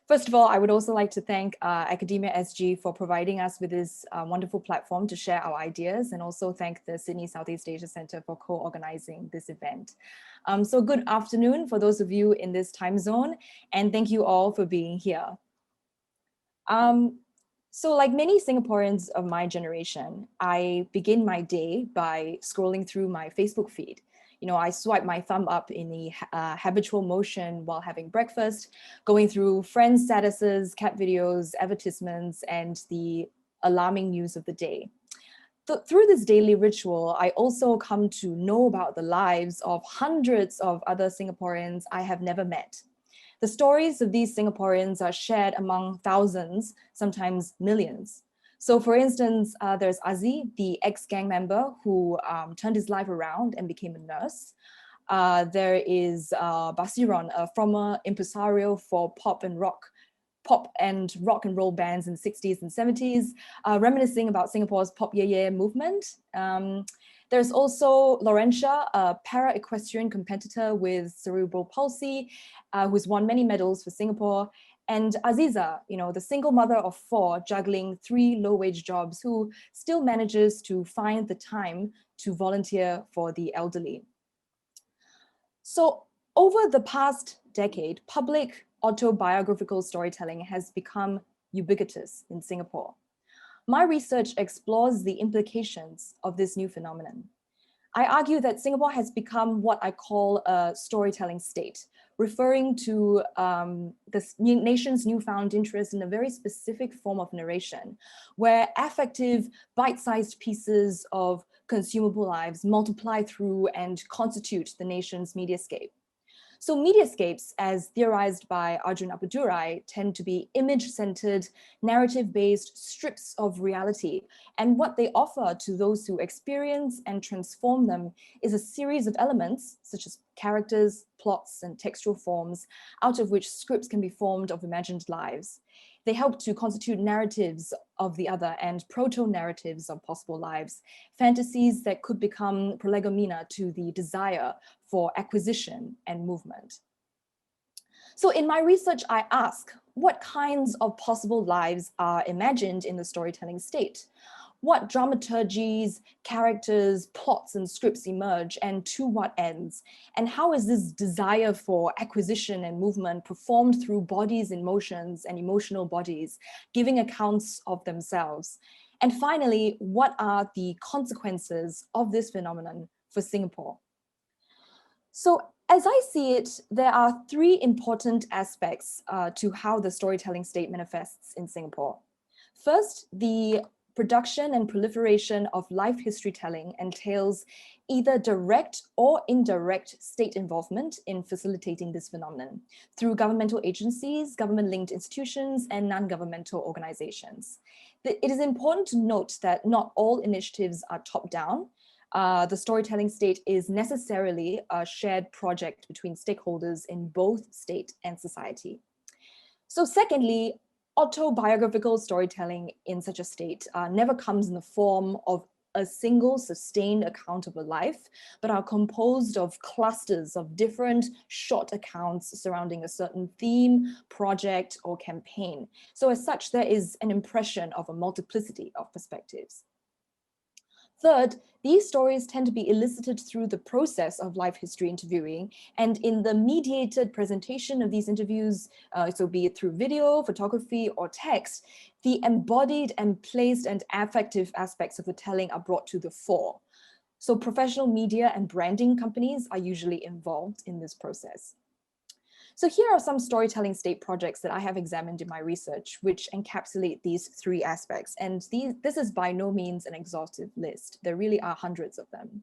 First of all, I would also like to thank Academia SG for providing us with this wonderful platform to share our ideas, and also thank the Sydney Southeast Asia Centre for co-organizing this event. So good afternoon for those of you in this time zone, and thank you all for being here. So like many Singaporeans of my generation, I begin my day by scrolling through my Facebook feed. You know, I swipe my thumb up in the habitual motion while having breakfast, going through friends' statuses, cat videos, advertisements, and the alarming news of the day. Through this daily ritual, I also come to know about the lives of hundreds of other Singaporeans I have never met. The stories of these Singaporeans are shared among thousands, sometimes millions. So for instance, there's Azi, the ex-gang member who turned his life around and became a nurse. There is Basiron, a former impresario for pop and rock and roll bands in the 60s and 70s, reminiscing about Singapore's pop yeah movement. There's also Laurentia, a para-equestrian competitor with cerebral palsy, who's won many medals for Singapore. And Aziza, you know, the single mother of 4 juggling 3 low-wage jobs, who still manages to find the time to volunteer for the elderly. So over the past decade, public autobiographical storytelling has become ubiquitous in Singapore. My research explores the implications of this new phenomenon. I argue that Singapore has become what I call a storytelling state, referring to the nation's newfound interest in a very specific form of narration, where affective, bite-sized pieces of consumable lives multiply through and constitute the nation's mediascape. So mediascapes, as theorized by Arjun Appadurai, tend to be image-centered, narrative-based strips of reality. And what they offer to those who experience and transform them is a series of elements, such as characters, plots, and textual forms, out of which scripts can be formed of imagined lives. They help to constitute narratives of the other and proto-narratives of possible lives, fantasies that could become prolegomena to the desire for acquisition and movement. So in my research, I ask, what kinds of possible lives are imagined in the storytelling state? What dramaturgies, characters, plots, and scripts emerge, and to what ends? And how is this desire for acquisition and movement performed through bodies in motions and emotional bodies, giving accounts of themselves? And finally, what are the consequences of this phenomenon for Singapore? So as I see it, there are 3 important aspects to how the storytelling state manifests in Singapore. First, the production and proliferation of life history telling entails either direct or indirect state involvement in facilitating this phenomenon through governmental agencies, government-linked institutions, and non-governmental organizations. It is important to note that not all initiatives are top-down. The storytelling state is necessarily a shared project between stakeholders in both state and society. So secondly, autobiographical storytelling in such a state never comes in the form of a single sustained account of a life, but are composed of clusters of different short accounts surrounding a certain theme, project, or campaign. So as such, there is an impression of a multiplicity of perspectives. Third, these stories tend to be elicited through the process of life history interviewing, and in the mediated presentation of these interviews, so be it through video, photography, or text, the embodied and placed and affective aspects of the telling are brought to the fore. So professional media and branding companies are usually involved in this process. So here are some storytelling state projects that I have examined in my research, which encapsulate these 3 aspects. And this is by no means an exhaustive list. There really are hundreds of them.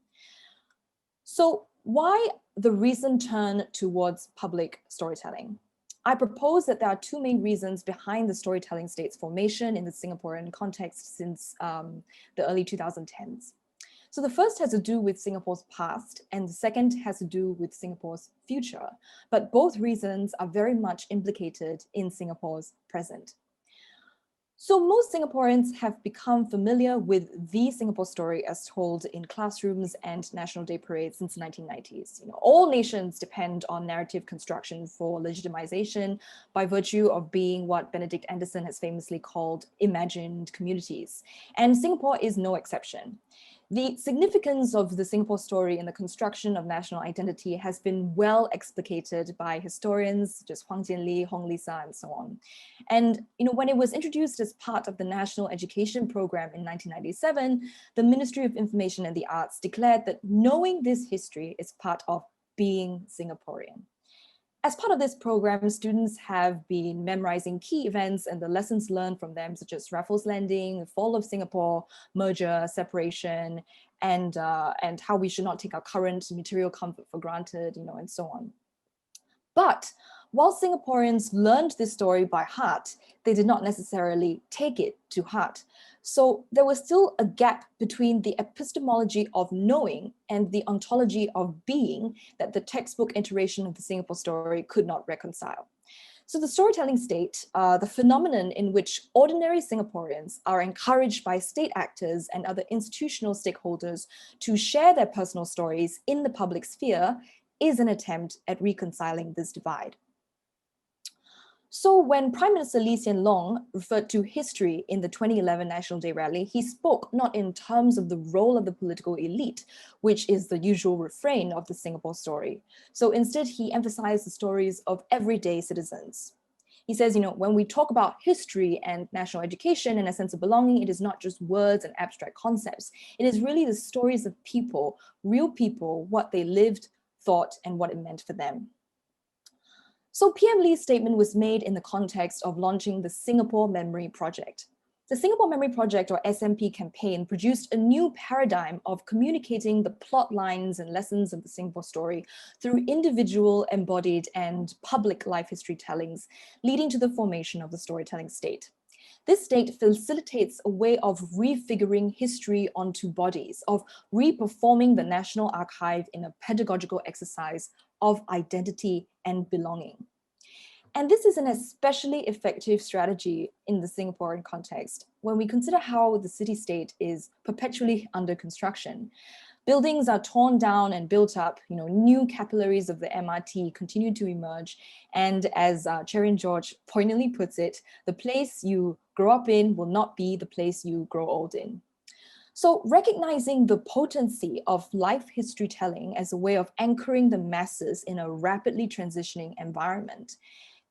So why the recent turn towards public storytelling? I propose that there are 2 main reasons behind the storytelling state's formation in the Singaporean context since the early 2010s. So the first has to do with Singapore's past, and the second has to do with Singapore's future. But both reasons are very much implicated in Singapore's present. So most Singaporeans have become familiar with the Singapore story as told in classrooms and National Day parades since the 1990s. All nations depend on narrative construction for legitimization by virtue of being what Benedict Anderson has famously called imagined communities. And Singapore is no exception. The significance of the Singapore story in the construction of national identity has been well explicated by historians such as Huang Jianli, Hong Lisa, and so on. And when it was introduced as part of the National Education Program in 1997, the Ministry of Information and the Arts declared that knowing this history is part of being Singaporean. As part of this program, students have been memorizing key events and the lessons learned from them, such as Raffles Landing, the fall of Singapore, merger, separation, and how we should not take our current material comfort for granted, and so on. But while Singaporeans learned this story by heart, they did not necessarily take it to heart. So there was still a gap between the epistemology of knowing and the ontology of being that the textbook iteration of the Singapore story could not reconcile. So the storytelling state, the phenomenon in which ordinary Singaporeans are encouraged by state actors and other institutional stakeholders to share their personal stories in the public sphere, is an attempt at reconciling this divide. So when Prime Minister Lee Hsien Loong referred to history in the 2011 National Day rally, he spoke not in terms of the role of the political elite, which is the usual refrain of the Singapore story. So instead, he emphasized the stories of everyday citizens. He says, when we talk about history and national education and a sense of belonging, it is not just words and abstract concepts. It is really the stories of people, real people, what they lived, thought, and what it meant for them. So PM Lee's statement was made in the context of launching the Singapore Memory Project. The Singapore Memory Project, or SMP campaign, produced a new paradigm of communicating the plot lines and lessons of the Singapore story through individual, embodied, and public life history tellings, leading to the formation of the storytelling state. This state facilitates a way of refiguring history onto bodies, of reperforming the National Archive in a pedagogical exercise of identity and belonging. And this is an especially effective strategy in the Singaporean context when we consider how the city-state is perpetually under construction. Buildings are torn down and built up, new capillaries of the MRT continue to emerge. And as Cherin George poignantly puts it, the place you grow up in will not be the place you grow old in. So recognizing the potency of life history telling as a way of anchoring the masses in a rapidly transitioning environment,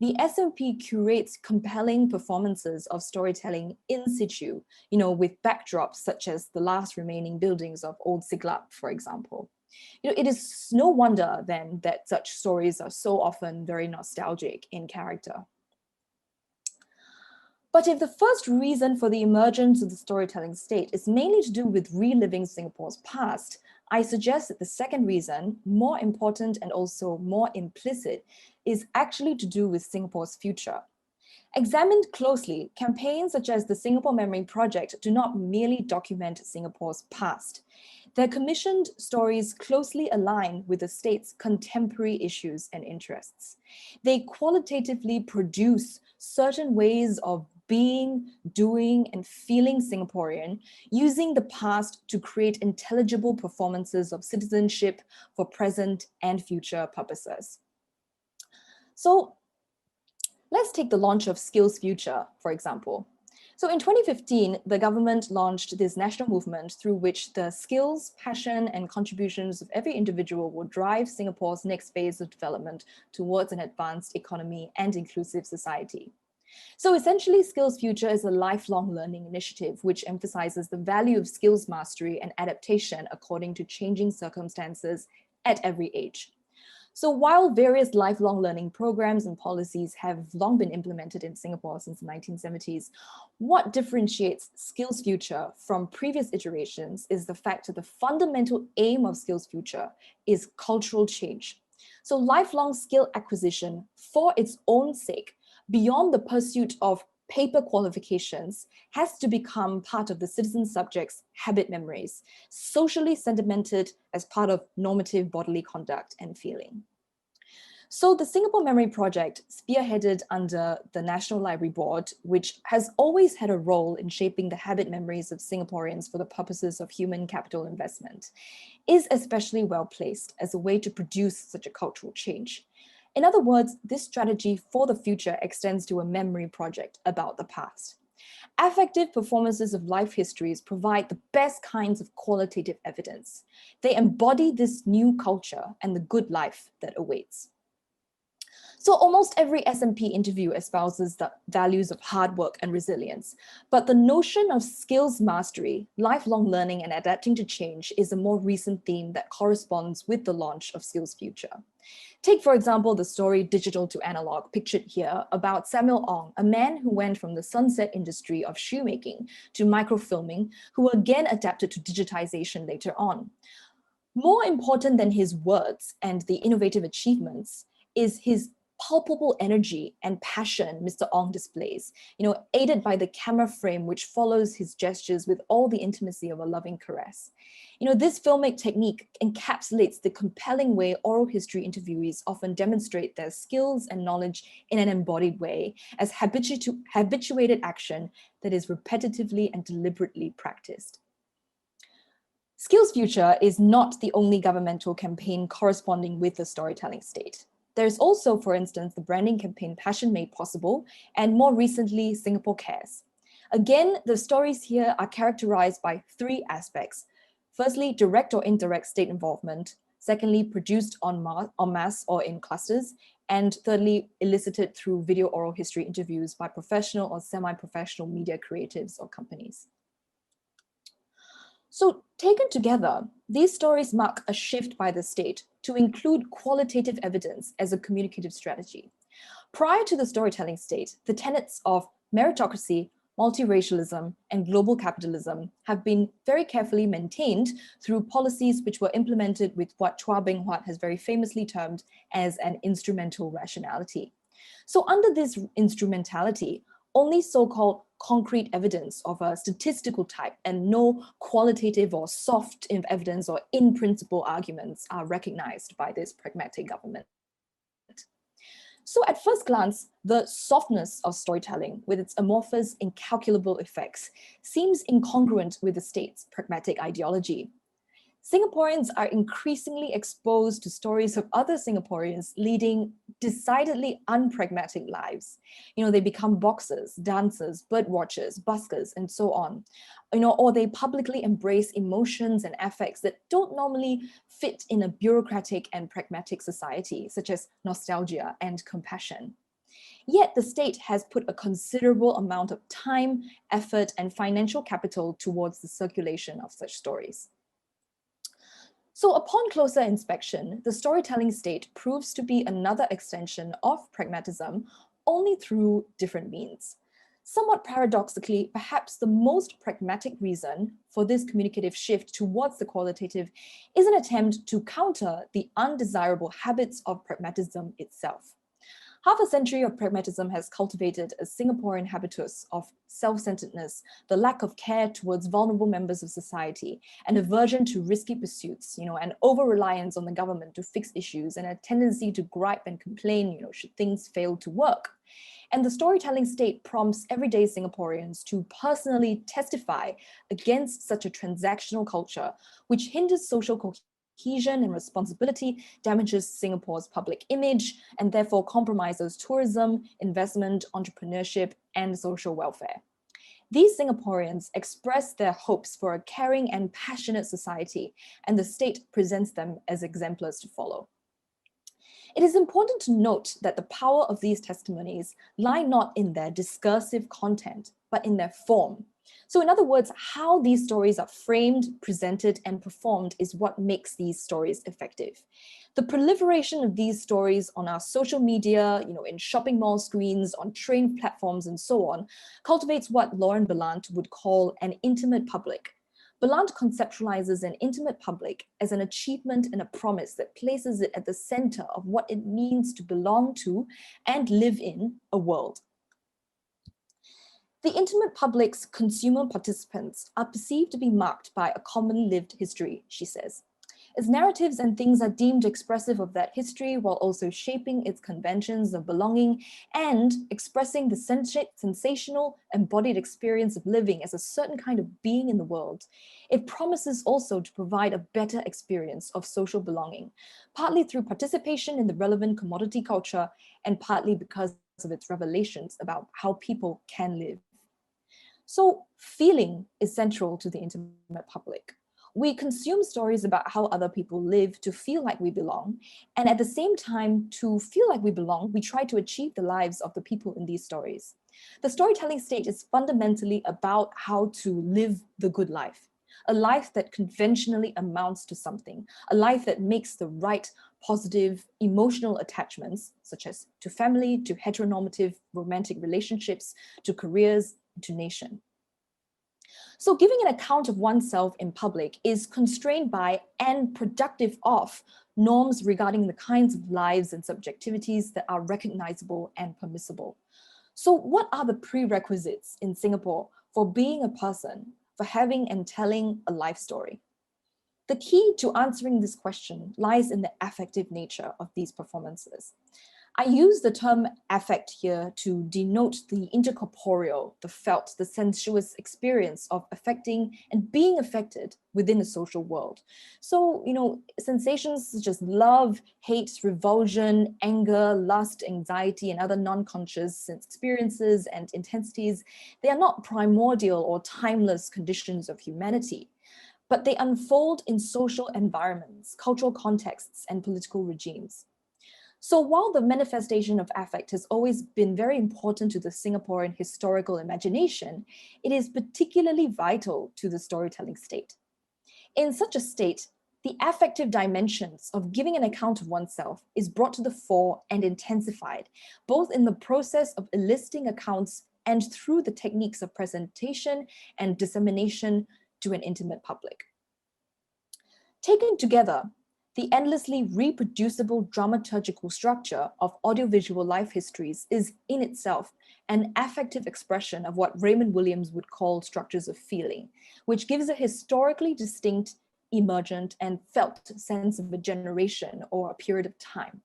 the SMP curates compelling performances of storytelling in situ, with backdrops such as the last remaining buildings of Old Siglap, for example. It is no wonder then that such stories are so often very nostalgic in character. But if the first reason for the emergence of the storytelling state is mainly to do with reliving Singapore's past, I suggest that the second reason, more important and also more implicit, is actually to do with Singapore's future. Examined closely, campaigns such as the Singapore Memory Project do not merely document Singapore's past. Their commissioned stories closely align with the state's contemporary issues and interests. They qualitatively produce certain ways of being, doing, and feeling Singaporean, using the past to create intelligible performances of citizenship for present and future purposes. So let's take the launch of Skills Future, for example. So in 2015, the government launched this national movement through which the skills, passion, and contributions of every individual will drive Singapore's next phase of development towards an advanced economy and inclusive society. So essentially, Skills Future is a lifelong learning initiative which emphasizes the value of skills mastery and adaptation according to changing circumstances at every age. So while various lifelong learning programs and policies have long been implemented in Singapore since the 1970s, what differentiates Skills Future from previous iterations is the fact that the fundamental aim of Skills Future is cultural change. So lifelong skill acquisition for its own sake, beyond the pursuit of paper qualifications, has to become part of the citizen subject's habit memories, socially sedimented as part of normative bodily conduct and feeling. So the Singapore Memory Project, spearheaded under the National Library Board, which has always had a role in shaping the habit memories of Singaporeans for the purposes of human capital investment, is especially well placed as a way to produce such a cultural change. In other words, this strategy for the future extends to a memory project about the past. Affective performances of life histories provide the best kinds of qualitative evidence. They embody this new culture and the good life that awaits. So almost every S&P interview espouses the values of hard work and resilience, but the notion of skills mastery, lifelong learning and adapting to change is a more recent theme that corresponds with the launch of Skills Future. Take, for example, the story Digital to Analog, pictured here, about Samuel Ong, a man who went from the sunset industry of shoemaking to microfilming, who again adapted to digitization later on. More important than his words and the innovative achievements is his palpable energy and passion Mr. Ong displays, aided by the camera frame which follows his gestures with all the intimacy of a loving caress. This filmic technique encapsulates the compelling way oral history interviewees often demonstrate their skills and knowledge in an embodied way as habituated action that is repetitively and deliberately practiced. Skills Future is not the only governmental campaign corresponding with the storytelling state. There's also, for instance, the branding campaign Passion Made Possible, and more recently, Singapore Cares. Again, the stories here are characterized by three aspects. Firstly, direct or indirect state involvement. Secondly, produced en masse or in clusters. And thirdly, elicited through video oral history interviews by professional or semi-professional media creatives or companies. So taken together, these stories mark a shift by the state to include qualitative evidence as a communicative strategy. Prior to the storytelling state, the tenets of meritocracy, multiracialism, and global capitalism have been very carefully maintained through policies which were implemented with what Chua Beng-Huat has very famously termed as an instrumental rationality. So under this instrumentality, only so-called concrete evidence of a statistical type and no qualitative or soft evidence or in-principle arguments are recognized by this pragmatic government. So at first glance, the softness of storytelling with its amorphous, incalculable effects seems incongruent with the state's pragmatic ideology. Singaporeans are increasingly exposed to stories of other Singaporeans leading decidedly unpragmatic lives. They become boxers, dancers, bird watchers, buskers, and so on. Or they publicly embrace emotions and affects that don't normally fit in a bureaucratic and pragmatic society, such as nostalgia and compassion. Yet the state has put a considerable amount of time, effort, and financial capital towards the circulation of such stories. So upon closer inspection, the storytelling state proves to be another extension of pragmatism, only through different means. Somewhat paradoxically, perhaps the most pragmatic reason for this communicative shift towards the qualitative is an attempt to counter the undesirable habits of pragmatism itself. Half a century of pragmatism has cultivated a Singaporean habitus of self-centeredness, the lack of care towards vulnerable members of society, an aversion to risky pursuits, an over-reliance on the government to fix issues, and a tendency to gripe and complain, should things fail to work. And the storytelling state prompts everyday Singaporeans to personally testify against such a transactional culture, which hinders social cohesion and responsibility, damages Singapore's public image, and therefore compromises tourism, investment, entrepreneurship, and social welfare. These Singaporeans express their hopes for a caring and passionate society, and the state presents them as exemplars to follow. It is important to note that the power of these testimonies lie not in their discursive content, but in their form. So in other words, how these stories are framed, presented, and performed is what makes these stories effective. The proliferation of these stories on our social media, in shopping mall screens, on train platforms, and so on, cultivates what Lauren Belant would call an intimate public. Belant conceptualizes an intimate public as an achievement and a promise that places it at the center of what it means to belong to and live in a world. The intimate public's consumer participants are perceived to be marked by a commonly lived history, she says. As narratives and things are deemed expressive of that history while also shaping its conventions of belonging and expressing the sensational embodied experience of living as a certain kind of being in the world, it promises also to provide a better experience of social belonging, partly through participation in the relevant commodity culture and partly because of its revelations about how people can live. So feeling is central to the intimate public. We consume stories about how other people live to feel like we belong. And at the same time, to feel like we belong, we try to achieve the lives of the people in these stories. The storytelling stage is fundamentally about how to live the good life, a life that conventionally amounts to something, a life that makes the right positive emotional attachments, such as to family, to heteronormative romantic relationships, to careers, to nation. So giving an account of oneself in public is constrained by and productive of norms regarding the kinds of lives and subjectivities that are recognizable and permissible. So what are the prerequisites in Singapore for being a person, for having and telling a life story? The key to answering this question lies in the affective nature of these performances. I use the term affect here to denote the intercorporeal, the felt, the sensuous experience of affecting and being affected within a social world. So, sensations such as love, hate, revulsion, anger, lust, anxiety, and other non-conscious experiences and intensities, they are not primordial or timeless conditions of humanity, but they unfold in social environments, cultural contexts, and political regimes. So while the manifestation of affect has always been very important to the Singaporean historical imagination, it is particularly vital to the storytelling state. In such a state, the affective dimensions of giving an account of oneself is brought to the fore and intensified, both in the process of eliciting accounts and through the techniques of presentation and dissemination to an intimate public. Taken together, the endlessly reproducible dramaturgical structure of audiovisual life histories is in itself an affective expression of what Raymond Williams would call structures of feeling, which gives a historically distinct, emergent, and felt sense of a generation or a period of time.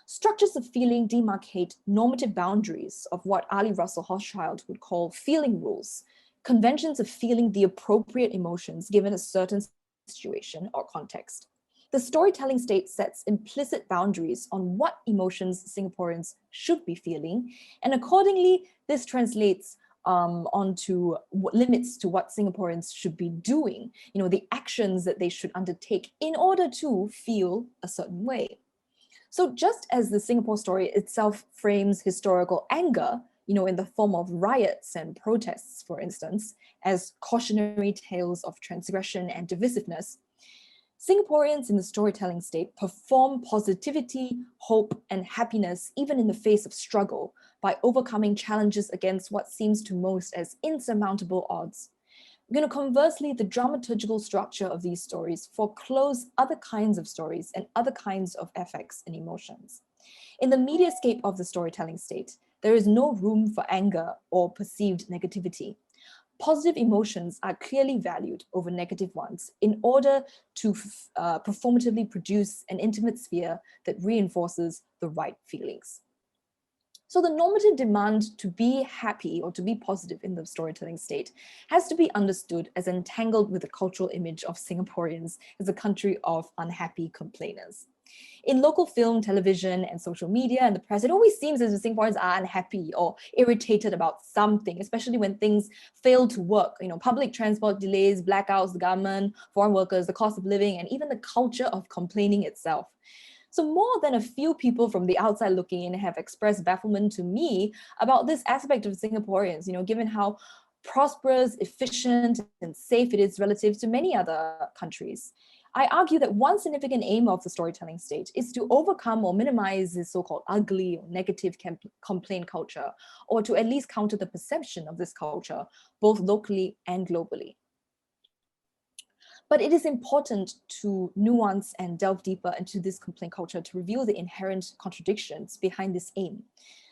Structures of feeling demarcate normative boundaries of what Ali Russell Hochschild would call feeling rules, conventions of feeling the appropriate emotions given a certain situation or context. The storytelling state sets implicit boundaries on what emotions Singaporeans should be feeling, and accordingly, this translates onto limits to what Singaporeans should be doing, the actions that they should undertake in order to feel a certain way. So just as the Singapore story itself frames historical anger, in the form of riots and protests, for instance, as cautionary tales of transgression and divisiveness, Singaporeans in the storytelling state perform positivity, hope, and happiness even in the face of struggle by overcoming challenges against what seems to most as insurmountable odds. Conversely, the dramaturgical structure of these stories foreclose other kinds of stories and other kinds of affects and emotions. In the mediascape of the storytelling state, there is no room for anger or perceived negativity. Positive emotions are clearly valued over negative ones in order to performatively produce an intimate sphere that reinforces the right feelings. So the normative demand to be happy or to be positive in the storytelling state has to be understood as entangled with the cultural image of Singaporeans as a country of unhappy complainers. In local film, television, and social media and the press, it always seems as if Singaporeans are unhappy or irritated about something, especially when things fail to work. Public transport delays, blackouts, the government, foreign workers, the cost of living, and even the culture of complaining itself. So more than a few people from the outside looking in have expressed bafflement to me about this aspect of Singaporeans, given how prosperous, efficient, and safe it is relative to many other countries. I argue that one significant aim of the storytelling state is to overcome or minimize this so-called ugly or negative complaint culture, or to at least counter the perception of this culture, both locally and globally. But it is important to nuance and delve deeper into this complaint culture to reveal the inherent contradictions behind this aim.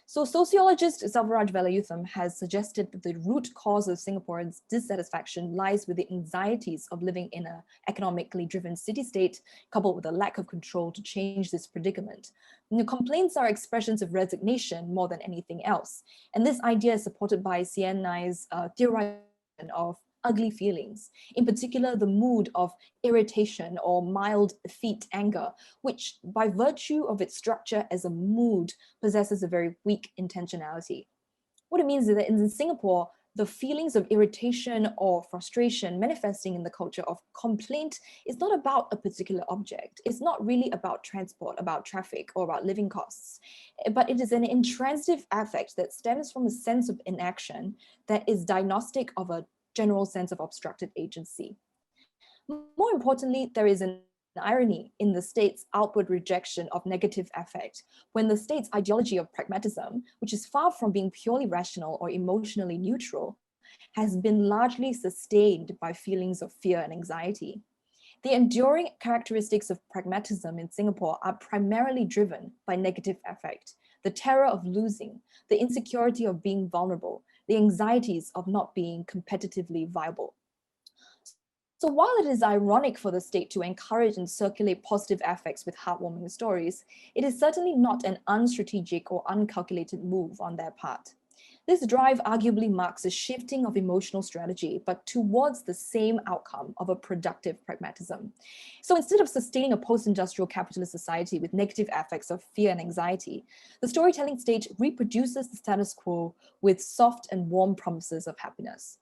So sociologist Selvaraj Velayutham has suggested that the root cause of Singaporeans' dissatisfaction lies with the anxieties of living in an economically driven city-state, coupled with a lack of control to change this predicament. And the complaints are expressions of resignation more than anything else. And this idea is supported by CNI's theorization of ugly feelings, in particular the mood of irritation or mild effete anger, which by virtue of its structure as a mood possesses a very weak intentionality. What it means is that in Singapore, the feelings of irritation or frustration manifesting in the culture of complaint is not about a particular object. It's not really about transport, about traffic, or about living costs, but it is an intransitive affect that stems from a sense of inaction that is diagnostic of a general sense of obstructed agency. More importantly, there is an irony in the state's outward rejection of negative affect, when the state's ideology of pragmatism, which is far from being purely rational or emotionally neutral, has been largely sustained by feelings of fear and anxiety. The enduring characteristics of pragmatism in Singapore are primarily driven by negative affect, the terror of losing, the insecurity of being vulnerable, the anxieties of not being competitively viable. So while it is ironic for the state to encourage and circulate positive affects with heartwarming stories, it is certainly not an unstrategic or uncalculated move on their part. This drive arguably marks a shifting of emotional strategy, but towards the same outcome of a productive pragmatism. So instead of sustaining a post-industrial capitalist society with negative affects of fear and anxiety, the storytelling stage reproduces the status quo with soft and warm promises of happiness.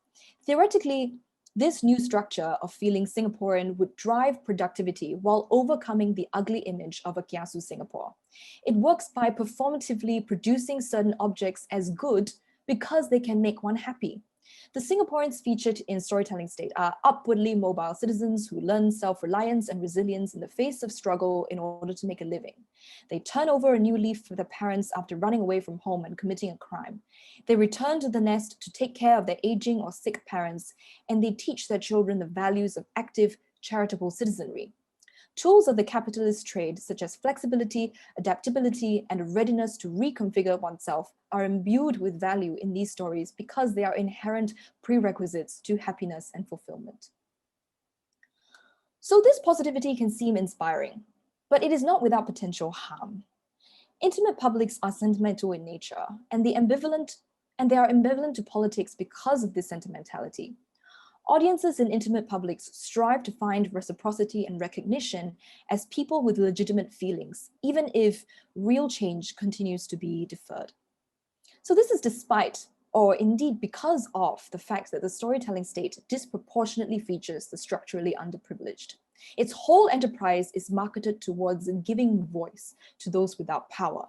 Theoretically, this new structure of feeling Singaporean would drive productivity while overcoming the ugly image of a kiasu Singapore. It works by performatively producing certain objects as good because they can make one happy. The Singaporeans featured in Storytelling State are upwardly mobile citizens who learn self-reliance and resilience in the face of struggle in order to make a living. They turn over a new leaf for their parents after running away from home and committing a crime. They return to the nest to take care of their aging or sick parents, and they teach their children the values of active, charitable citizenry. Tools of the capitalist trade, such as flexibility, adaptability, and a readiness to reconfigure oneself, are imbued with value in these stories because they are inherent prerequisites to happiness and fulfillment. So this positivity can seem inspiring, but it is not without potential harm. Intimate publics are sentimental in nature, and they are ambivalent to politics because of this sentimentality. Audiences in intimate publics strive to find reciprocity and recognition as people with legitimate feelings, even if real change continues to be deferred. So this is despite, or indeed because of, the fact that the storytelling state disproportionately features the structurally underprivileged. Its whole enterprise is marketed towards giving voice to those without power.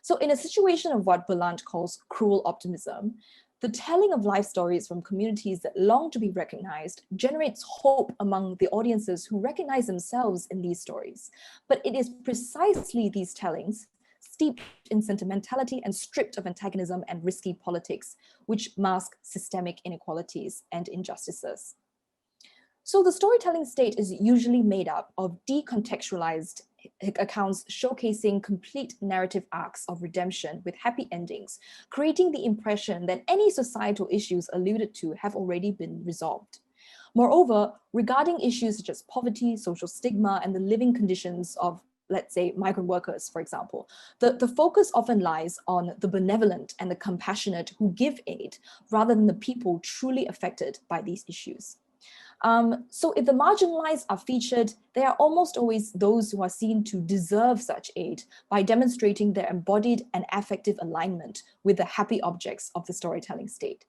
So in a situation of what Berlant calls cruel optimism, the telling of life stories from communities that long to be recognized generates hope among the audiences who recognize themselves in these stories. But it is precisely these tellings, steeped in sentimentality and stripped of antagonism and risky politics, which mask systemic inequalities and injustices. So the storytelling state is usually made up of decontextualized accounts showcasing complete narrative arcs of redemption with happy endings, creating the impression that any societal issues alluded to have already been resolved. Moreover, regarding issues such as poverty, social stigma, and the living conditions of, let's say, migrant workers, for example, the focus often lies on the benevolent and the compassionate who give aid, rather than the people truly affected by these issues. So if the marginalized are featured, they are almost always those who are seen to deserve such aid by demonstrating their embodied and affective alignment with the happy objects of the storytelling state.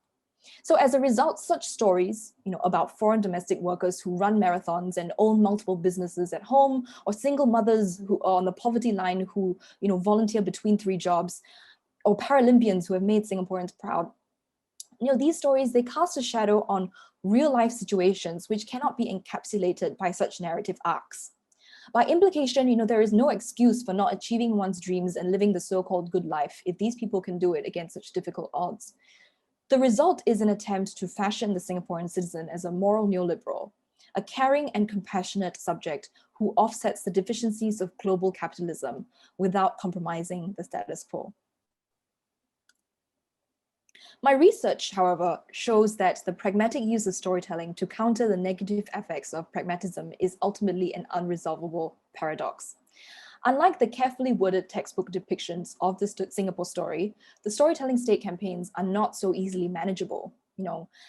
So as a result, such stories, about foreign domestic workers who run marathons and own multiple businesses at home, or single mothers who are on the poverty line who, volunteer between 3 jobs, or Paralympians who have made Singaporeans proud, these stories, they cast a shadow on real life situations which cannot be encapsulated by such narrative arcs. By implication, there is no excuse for not achieving one's dreams and living the so-called good life if these people can do it against such difficult odds. The result is an attempt to fashion the Singaporean citizen as a moral neoliberal, a caring and compassionate subject who offsets the deficiencies of global capitalism without compromising the status quo. My research, however, shows that the pragmatic use of storytelling to counter the negative effects of pragmatism is ultimately an unresolvable paradox. Unlike the carefully worded textbook depictions of the Singapore story, the storytelling state campaigns are not so easily manageable.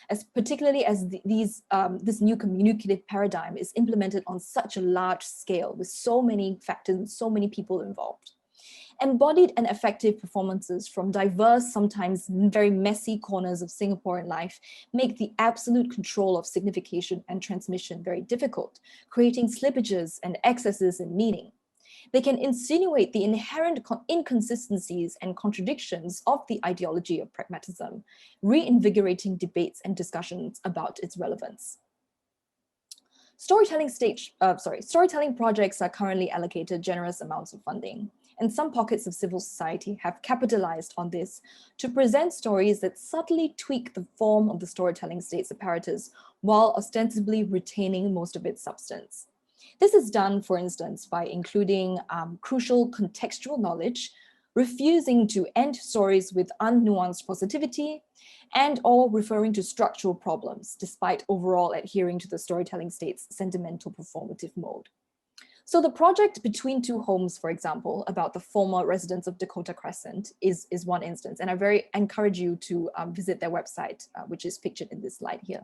As particularly as this new communicative paradigm is implemented on such a large scale with so many factors and so many people involved. Embodied and effective performances from diverse, sometimes very messy corners of Singaporean life make the absolute control of signification and transmission very difficult, creating slippages and excesses in meaning. They can insinuate the inherent inconsistencies and contradictions of the ideology of pragmatism, reinvigorating debates and discussions about its relevance. Storytelling projects are currently allocated generous amounts of funding, and some pockets of civil society have capitalized on this to present stories that subtly tweak the form of the storytelling state's apparatus while ostensibly retaining most of its substance. This is done, for instance, by including crucial contextual knowledge, refusing to end stories with unnuanced positivity, and or referring to structural problems, despite overall adhering to the storytelling state's sentimental performative mode. So the project Between Two Homes, for example, about the former residents of Dakota Crescent is one instance, and I very encourage you to visit their website, which is pictured in this slide here.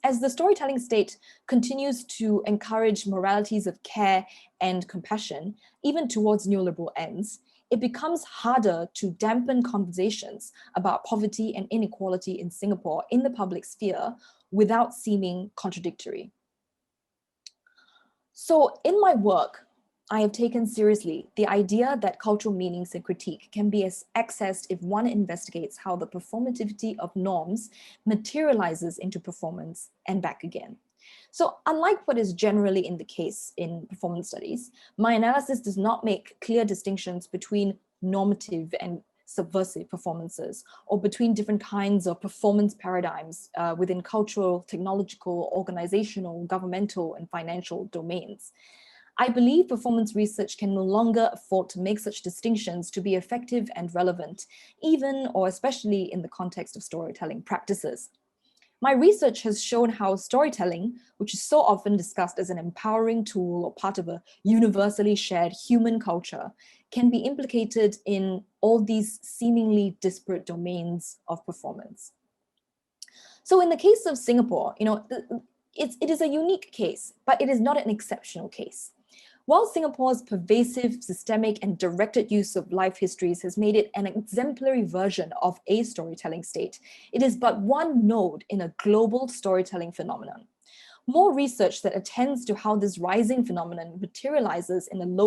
As the storytelling state continues to encourage moralities of care and compassion, even towards neoliberal ends, it becomes harder to dampen conversations about poverty and inequality in Singapore in the public sphere without seeming contradictory. So in my work, I have taken seriously the idea that cultural meanings and critique can be accessed if one investigates how the performativity of norms materializes into performance and back again. So unlike what is generally in the case in performance studies, my analysis does not make clear distinctions between normative and subversive performances, or between different kinds of performance paradigms within cultural, technological, organizational, governmental, and financial domains. I believe performance research can no longer afford to make such distinctions to be effective and relevant, even or especially in the context of storytelling practices. My research has shown how storytelling, which is so often discussed as an empowering tool or part of a universally shared human culture, can be implicated in all these seemingly disparate domains of performance. So in the case of Singapore, it is a unique case, but it is not an exceptional case. While Singapore's pervasive, systemic, and directed use of life histories has made it an exemplary version of a storytelling state, it is but one node in a global storytelling phenomenon. More research that attends to how this rising phenomenon materializes in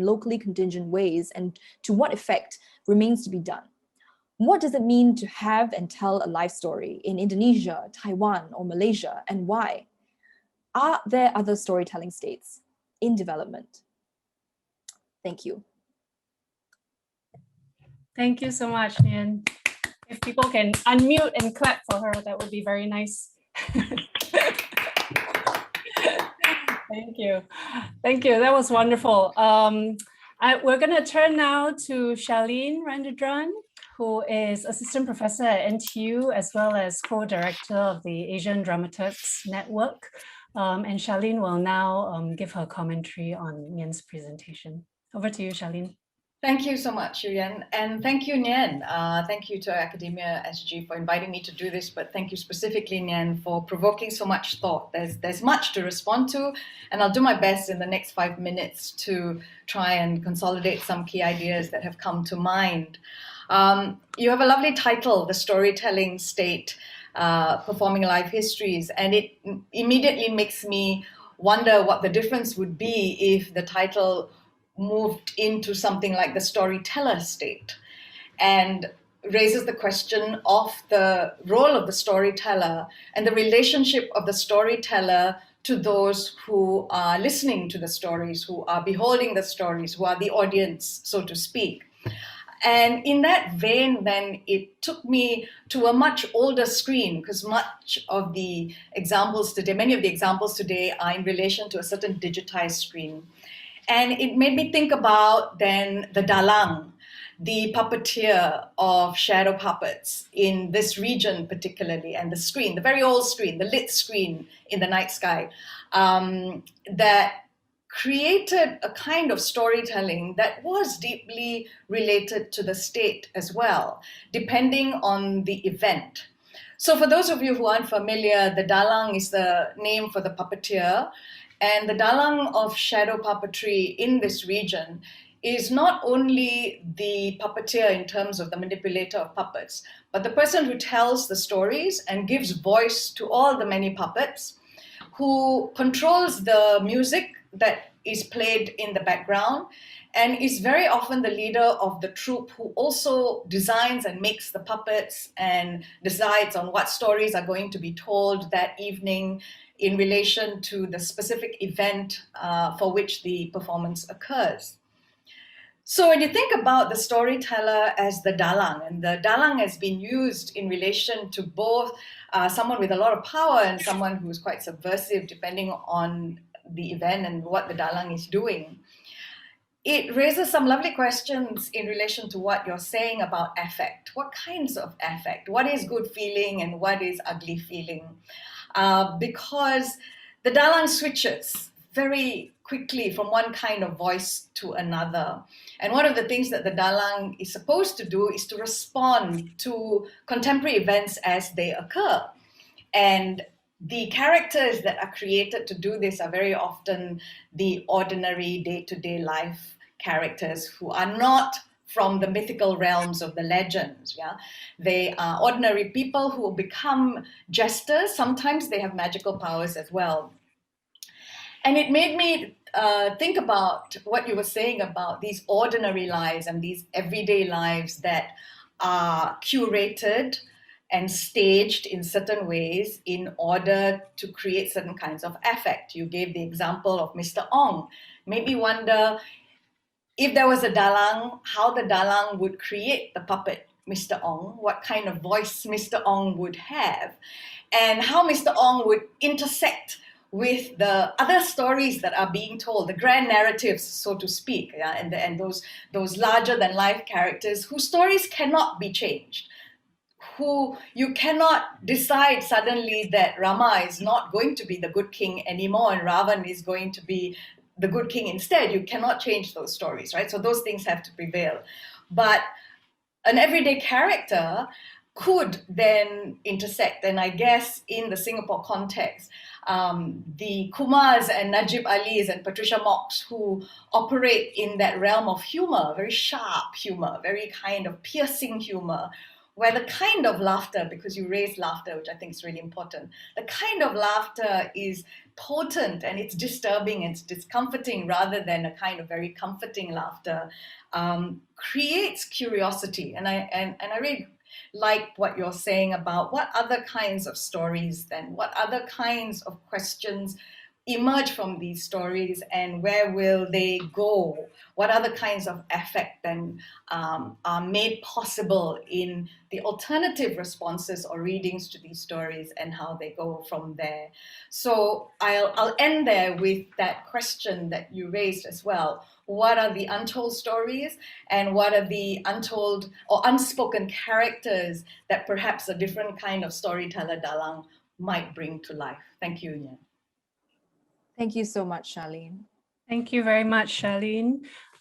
locally contingent ways and to what effect remains to be done. What does it mean to have and tell a life story in Indonesia, Taiwan, or Malaysia, and why? Are there other storytelling states in development? Thank you. Thank you so much, Nien. If people can unmute and clap for her, that would be very nice. Thank you. Thank you. That was wonderful. We're going to turn now to Charlene Randadran, who is assistant professor at NTU, as well as co-director of the Asian Dramaturgs Network. And Charlene will now give her commentary on Nien's presentation. Over to you, Charlene. Thank you so much, Yuyan, and thank you, Nien. Thank you to Academia SG for inviting me to do this, but thank you specifically, Nien, for provoking so much thought. There's much to respond to, and I'll do my best in the next 5 minutes to try and consolidate some key ideas that have come to mind. You have a lovely title, The Storytelling State, Performing Life Histories, and it immediately makes me wonder what the difference would be if the title moved into something like the storyteller state, and raises the question of the role of the storyteller and the relationship of the storyteller to those who are listening to the stories, who are beholding the stories, who are the audience, so to speak. And in that vein, then it took me to a much older screen, because much of the examples today, many of the examples today are in relation to a certain digitized screen. And it made me think about then the dalang. the puppeteer of shadow puppets in this region particularly, and the screen, the very old screen, the lit screen in the night sky, that created a kind of storytelling that was deeply related to the state as well, depending on the event. So for those of you who aren't familiar, the dalang is the name for the puppeteer, and the dalang of shadow puppetry in this region is not only the puppeteer in terms of the manipulator of puppets, but the person who tells the stories and gives voice to all the many puppets, who controls the music that is played in the background, and is very often the leader of the troupe, who also designs and makes the puppets and decides on what stories are going to be told that evening in relation to the specific event for which the performance occurs. So when you think about the storyteller as the dalang, and the dalang has been used in relation to both someone with a lot of power and someone who is quite subversive, depending on the event and what the dalang is doing, it raises some lovely questions in relation to what you're saying about affect. What kinds of affect? What is good feeling and what is ugly feeling? Because the dalang switches very quickly from one kind of voice to another. And one of the things that the dalang is supposed to do is to respond to contemporary events as they occur. And the characters that are created to do this are very often the ordinary day-to-day life characters who are not from the mythical realms of the legends. Yeah, they are ordinary people who become jesters. Sometimes they have magical powers as well. And it made me think about what you were saying about these ordinary lives and these everyday lives that are curated and staged in certain ways in order to create certain kinds of affect. You gave the example of Mr. Ong. Made me wonder, if there was a dalang, how the dalang would create the puppet Mr. Ong, what kind of voice Mr. Ong would have, and how Mr. Ong would intersect with the other stories that are being told, the grand narratives, so to speak, yeah? and those larger than life characters whose stories cannot be changed, who you cannot decide suddenly that Rama is not going to be the good king anymore and Ravan is going to be the good king instead. You cannot change those stories, right? So those things have to prevail. But an everyday character could then intersect. And I guess in the Singapore context, the Kumars and Najib Alis and Patricia Mocks, who operate in that realm of humor, very sharp humor, very kind of piercing humor, where the kind of laughter, because you raised laughter, which I think is really important, the kind of laughter is potent and it's disturbing and it's discomforting rather than a kind of very comforting laughter, creates curiosity. And I really like what you're saying about what other kinds of stories then, what other kinds of questions emerge from these stories and where will they go? What other kinds of affect then are made possible in the alternative responses or readings to these stories and how they go from there. So I'll end there with that question that you raised as well. What are the untold stories and what are the untold or unspoken characters that perhaps a different kind of storyteller dalang might bring to life? Thank you, Nien. Thank you so much, Charlene. Thank you very much, Charlene.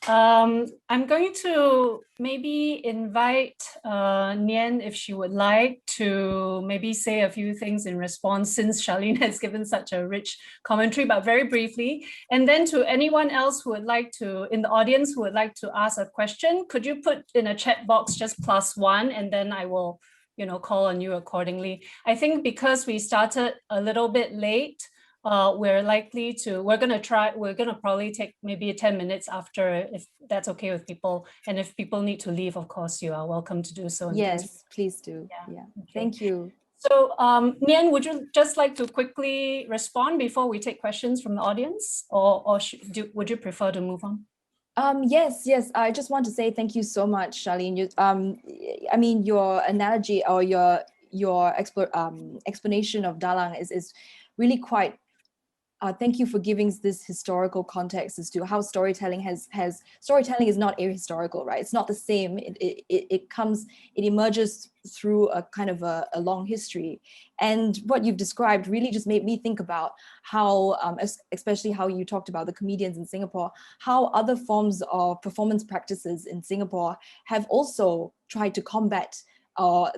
I'm going to maybe invite Nien, if she would like, to maybe say a few things in response, since Charlene has given such a rich commentary, but very briefly. And then to anyone else who would like to, in the audience, who would like to ask a question, could you put in a chat box just +1, and then I will, call on you accordingly. I think because we started a little bit late, we're going to probably take maybe 10 minutes after, if that's okay with people. And if people need to leave, of course, you are welcome to do so. Yes, please do. Yeah. Okay. Thank you. So Nien, would you just like to quickly respond before we take questions from the audience, or would you prefer to move on? Yes. I just want to say thank you so much, Charlene. I mean, your analogy or your explanation of dalang is really quite thank you for giving this historical context as to how storytelling storytelling is not ahistorical, right? It's not the same. It emerges through a kind of a long history. And what you've described really just made me think about how, especially how you talked about the comedians in Singapore, how other forms of performance practices in Singapore have also tried to combat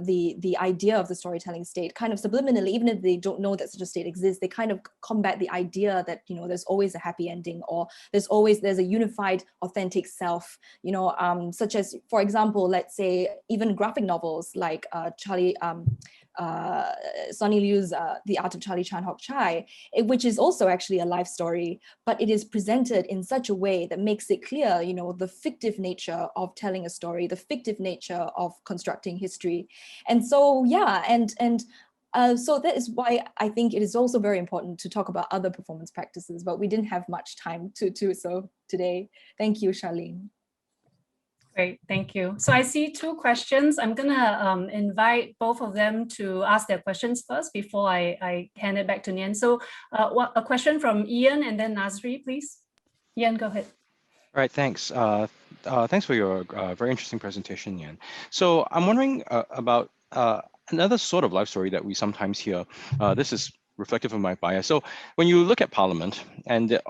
the idea of the storytelling state, kind of subliminally, even if they don't know that such a state exists, they kind of combat the idea that, you know, there's always a happy ending, or there's a unified, authentic self, you know, such as, for example, let's say even graphic novels like Sonny Liu's The Art of Charlie Chan Hock Chai, which is also actually a life story, but it is presented in such a way that makes it clear, you know, the fictive nature of telling a story, the fictive nature of constructing history. And so, yeah, so that is why I think it is also very important to talk about other performance practices, but we didn't have much time to do so today. Thank you, Charlene. Great, thank you. So I see two questions. I'm gonna invite both of them to ask their questions first before I hand it back to Nien. So a question from Ian and then Nazri, please. Ian, go ahead. All right, thanks. Thanks for your very interesting presentation, Nien. So I'm wondering about another sort of life story that we sometimes hear. This is reflective of my bias. So when you look at Parliament, and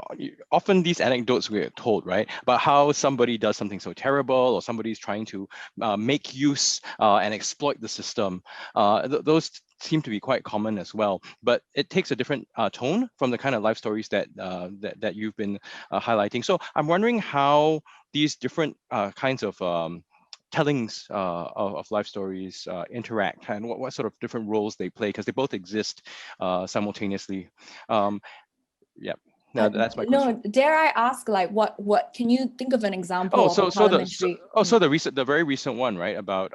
often these anecdotes we get told, right, about how somebody does something so terrible, or somebody's trying to make use and exploit the system, those seem to be quite common as well. But it takes a different tone from the kind of life stories that that you've been highlighting. So I'm wondering how these different kinds of tellings of life stories interact, and what sort of different roles they play, because they both exist simultaneously. Yeah. No, that's my question. No, dare I ask, like, what can you think of an example Oh, of a parliamentary? so the very recent one, right, about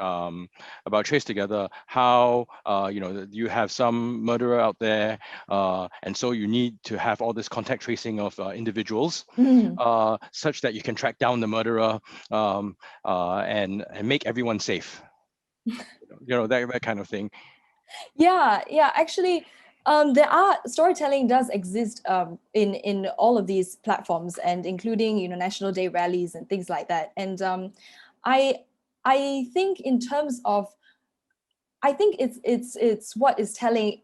Trace Together, how you know, you have some murderer out there, and so you need to have all this contact tracing of individuals, such that you can track down the murderer and make everyone safe. You know, that kind of thing. Yeah, actually, storytelling does exist in all of these platforms, and including, you know, National Day rallies and things like that. And I think in terms of, I think it's what is telling,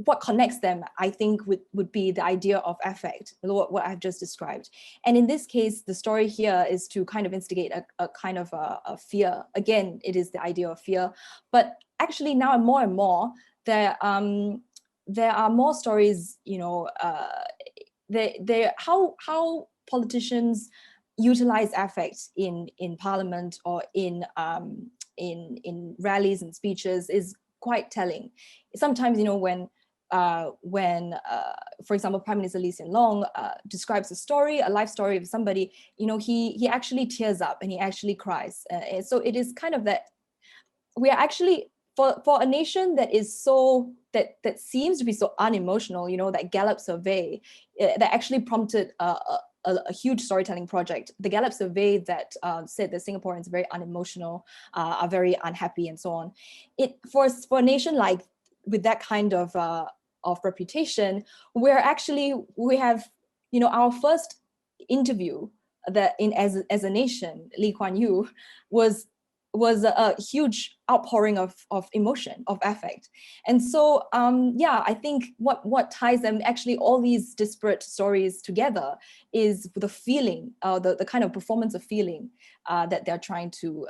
what connects them, I think would be the idea of affect, what I've just described. And in this case, the story here is to kind of instigate a kind of a fear. Again, it is the idea of fear. But actually now more and more, there are more stories, you know, how politicians utilize affect in Parliament or in rallies and speeches is quite telling. Sometimes, you know, when for example, Prime Minister Lee Hsien Loong describes a life story of somebody, you know, he actually tears up and he actually cries. So it is kind of that we are actually, for a nation that is so, that seems to be so unemotional, you know, that Gallup survey that actually prompted a huge storytelling project. The Gallup survey that said that Singaporeans are very unemotional, are very unhappy, and so on. For a nation like, with that kind of reputation, we have, you know, our first interview that as a nation, Lee Kuan Yew was a huge outpouring of emotion, of affect. And so, yeah, I think what ties them, actually all these disparate stories together, is the feeling, the kind of performance of feeling that they're trying to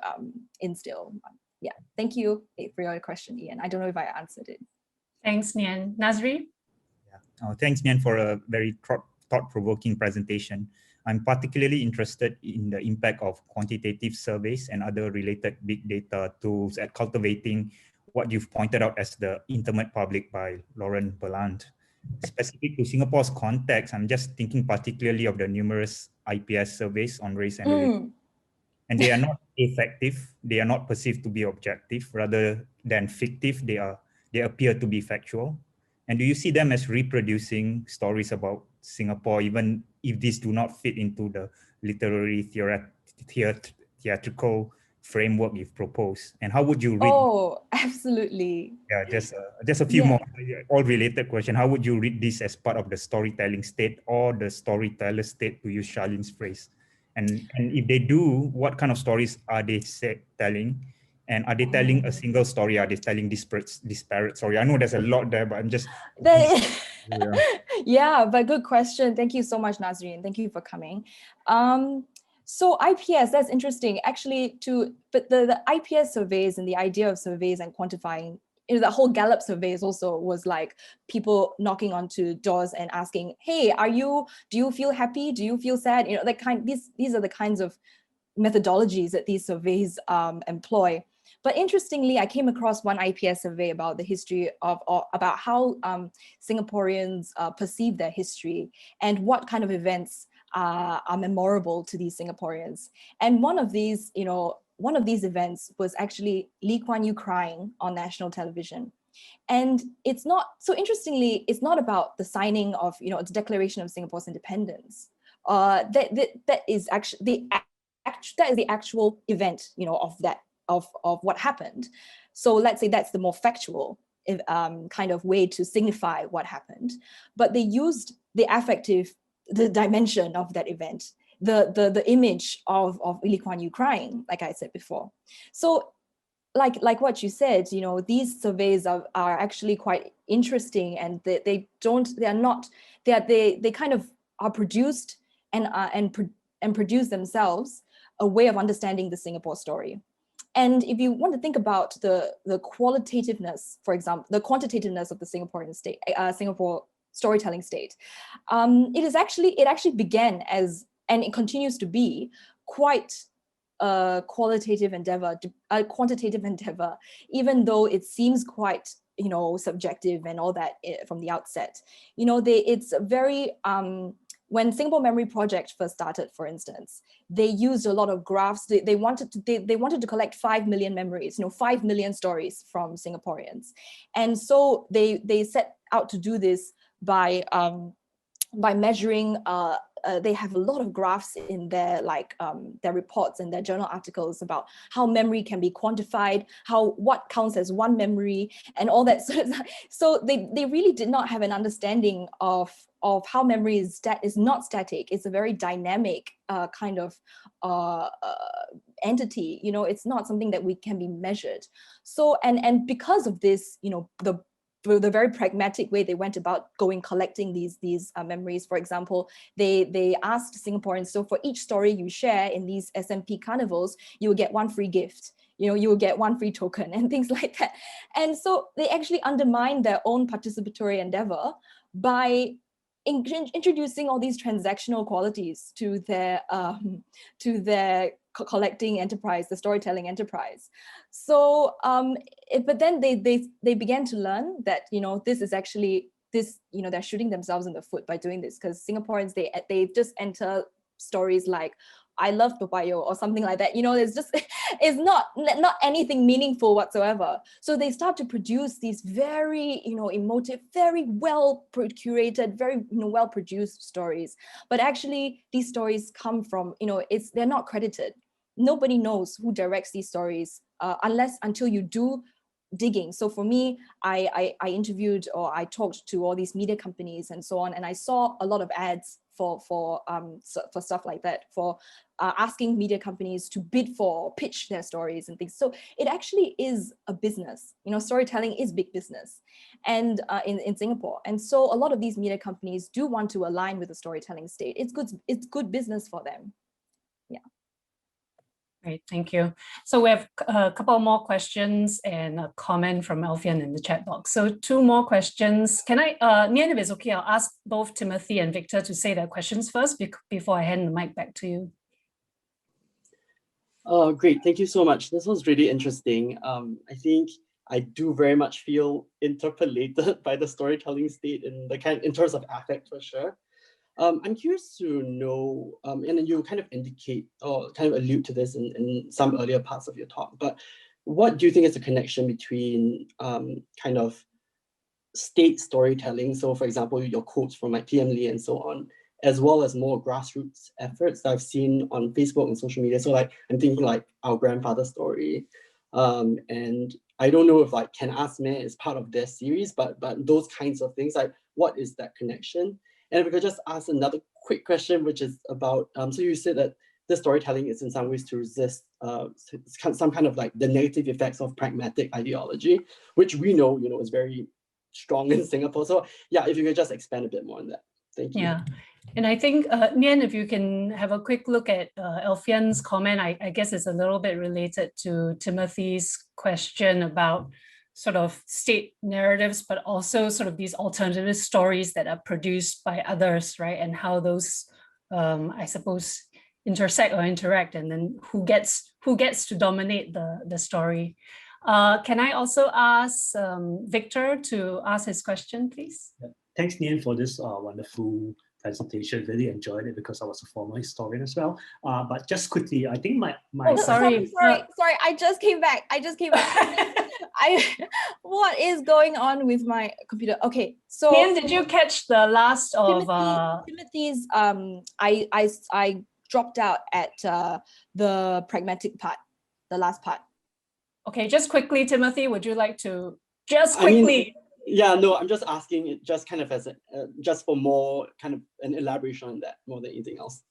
instill. Yeah, thank you for your question, Ian. I don't know if I answered it. Thanks, Nien. Nazri? Yeah. Thanks, Nien, for a very thought-provoking presentation. I'm particularly interested in the impact of quantitative surveys and other related big data tools at cultivating what you've pointed out as the intimate public by Lauren Berlant. Specific to Singapore's context, I'm just thinking particularly of the numerous IPS surveys on race and religion. And they are not effective. They are not perceived to be objective. Rather than fictive, they appear to be factual. And do you see them as reproducing stories about Singapore, even if these do not fit into the literary theatrical framework you've proposed? And how would you read? Oh, absolutely. Yeah, just a few Yeah. more, all related question. How would you read this as part of the storytelling state or the storyteller state, to use Charlene's phrase? And if they do, what kind of stories are they telling? And are they telling a single story? Are they telling disparate story? I know there's a lot there, but I'm just... Yeah, but good question. Thank you so much, Nazreen. Thank you for coming. So IPS, that's interesting. Actually, but the IPS surveys and the idea of surveys and quantifying, the whole Gallup surveys also was like people knocking onto doors and asking, hey, do you feel happy? Do you feel sad? These are the kinds of methodologies that these surveys employ. But interestingly, I came across one IPS survey about the history about how Singaporeans perceive their history and what kind of events are memorable to these Singaporeans. And one of these events was actually Lee Kuan Yew crying on national television. And it's not, so interestingly, it's not about the signing of, the Declaration of Singapore's independence. That is actually the actual event, of what happened. So let's say that's the more factual kind of way to signify what happened. But they used the dimension of that event, the image of Lee Kuan Yew crying, like I said before. So like what you said, these surveys are actually quite interesting, and they kind of are produced and produce themselves a way of understanding the Singapore story. And if you want to think about the qualitativeness, for example, the quantitativeness of the Singaporean state, Singapore storytelling state, it actually began as, and it continues to be, quite a quantitative endeavor, even though it seems quite subjective and all that from the outset. It's very when Singapore Memory Project first started, for instance, they used a lot of graphs. They wanted to collect 5 million memories, 5 million stories from Singaporeans. And so they set out to do this by measuring, they have a lot of graphs in their reports and their journal articles about how memory can be quantified, what counts as one memory, and all that sort of stuff. So they really did not have an understanding of how memory is not static. It's a very dynamic kind of entity. It's not something that can be measured. So and because of this, the very pragmatic way they went about collecting these memories. For example, they asked Singaporeans, so for each story you share in these SMP carnivals, you will get one free gift. You will get one free token and things like that. And so they actually undermined their own participatory endeavor by introducing all these transactional qualities to their collecting enterprise, the storytelling enterprise. So, but then they began to learn that this is actually they're shooting themselves in the foot by doing this, because Singaporeans they just enter stories like I love Topayo or something like that. It's not anything meaningful whatsoever. So they start to produce these very emotive, very well curated, very well produced stories. But actually, these stories come from they're not credited. Nobody knows who directs these stories until you do digging. So for me, I interviewed or I talked to all these media companies and so on, and I saw a lot of ads for stuff like that, for asking media companies to bid for, pitch their stories and things. So it actually is a business. Storytelling is big business, and in Singapore. And so a lot of these media companies do want to align with the storytelling state. It's good business for them. Yeah. Great, thank you. So we have a couple more questions and a comment from Alfian in the chat box. So 2 more questions. Can I, Nien, if it's okay, I'll ask both Timothy and Victor to say their questions first before I hand the mic back to you. Great, thank you so much. This was really interesting. I think I do very much feel interpolated by the storytelling state in terms of affect, for sure. I'm curious to know, and then you kind of indicate or kind of allude to this in some earlier parts of your talk, but what do you think is the connection between kind of state storytelling, so for example, your quotes from like PM Lee and so on, as well as more grassroots efforts that I've seen on Facebook and social media. So like, I'm thinking like Our Grandfather's Story. And I don't know if like Can Ask Me is part of their series, but those kinds of things, like what is that connection? And if we could just ask another quick question, which is about, so you said that the storytelling is in some ways to resist some kind of like the negative effects of pragmatic ideology, which we know, is very strong in Singapore. So yeah, if you could just expand a bit more on that. Thank you. Yeah, and I think, Nien, if you can have a quick look at Alfian's comment, I guess it's a little bit related to Timothy's question about sort of state narratives, but also sort of these alternative stories that are produced by others, right? And how those, I suppose, intersect or interact, and then who gets to dominate the story. Can I also ask Victor to ask his question, please? Yeah. Thanks, Nien, for this wonderful presentation. Really enjoyed it because I was a former historian as well. But just quickly, I think my Oh, sorry. I just came back. What is going on with my computer? Okay, so Nien, did you catch the last of Timothy's? I dropped out at the pragmatic part, the last part. Okay, just quickly, Timothy, would you like to just quickly? Yeah, no, I'm just asking it just kind of as just for more kind of an elaboration on that more than anything else.